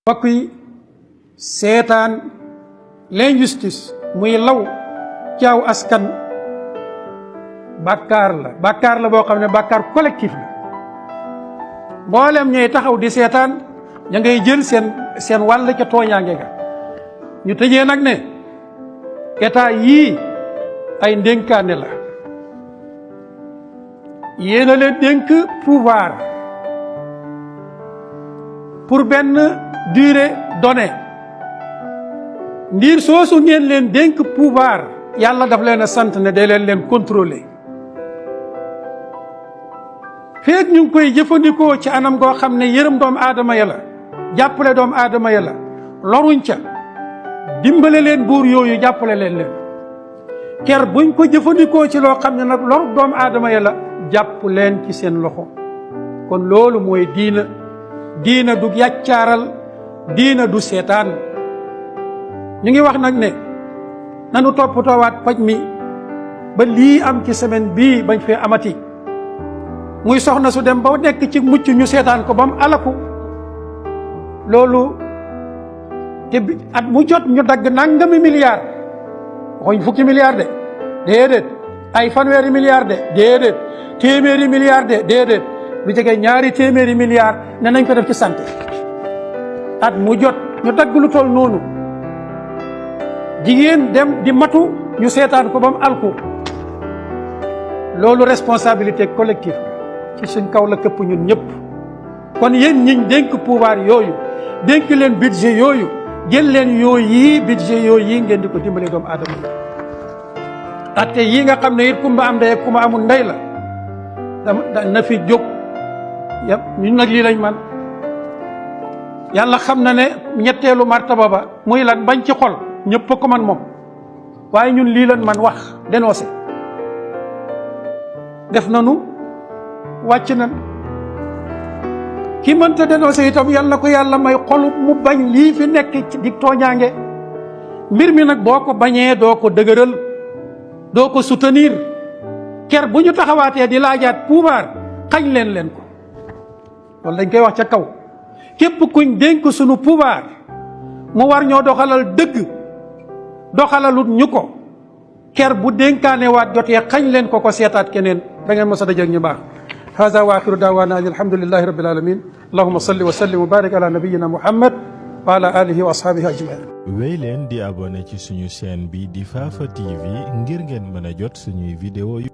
mbokk yi seetaan l'injustice muy law caaw askan bàkkaar la boo xam ne bàkkaar collectif la mboolem ñooy taxaw di seetaan ña ngay jël seen wàll ca tooñaange ga ñu tëjee nag ne état yii ay ndénkaane la yéena leen dénk pouvoir pour benn durée donnée ndiir soosu ngeen leen dénk pouvoir yàlla daf leen a sant ne day leen contrôler feek ñu ngi koy jëfandikoo ci anam goo xam ne yërëm doomu aadama ya la jàppale doomu aadama ya la loruñ ca dimbale leen buur yooyu jàppale leen ker buñ ko jëfandikoo ci loo xam ne nag loru doomu aadama ya la jàpp leen ci seen loxo kon loolu mooy diina du yàccaaral diina du seetaan ñu ngi wax nag ne nanu toppatoowaat paj mi ba lii am ci semaine bii bañ fee amati muy soxna su dem ba nekk ci mucc ñu seetaan ko ba mu alaku loolu te at mu jot ñu dagg nangami milliards waxuñ fukki milliards de déedéet ay fanweeri milliards de déedéet téeméeri milliards de déedéet lu jege ñaari téeméeri milliards ne nañ ko def ci santé at mu jot ñu dagg lu toll noonu jigéen dem di matu ñu seetaan ko ba mu alku loolu responsabilité collective ci suñ kaw la këpp ñun ñëpp kon yéen ñiñ dénk pouvoir yooyu dénk leen budget yooyu jël leen yooyu budget yooyu ngeen di ko dimbale doomu aadama yi atte yi nga xam ne it kumba am ndey ak kumba amul ndey la na fi jóg yëpp ñun nag lii lañ man yàlla xam na ne ñetteelu martaba ba muy lan bañ ci xol ñëpp ko man moom waaye ñun lii lañ man wax dénoncé def nanu wàcc nan ki mënta dénoncé itam yàlla na ko yàlla may xolu mu bañ lii fi nekk ci di tooñaange mbir mi nag boo ko bañee doo ko dëgëral doo ko soutenir ker bu ñu taxawaatee di laajaat pouvoir xañ leen ko loolu dañ koy wax ca kaw képp kuñ dénk sunu pouvoir mu war ñoo doxalal dëgg doxalalut ñu ko ker bu dénkaane waat jotee xañ leen ko seetaat keneen da ngeen mos a dajeg ñu baax hada wa axiru daawana an alhamdulillahi rabbil alamin allahumma salli wa sallim wa barik ala nabiyyina muhammad wa ala alihi wa ashabihi ajmain wéy leen di abonné ci suñu chaîne bi di Fafa TV ngir ngeen mën a jot suñuy vidéo yu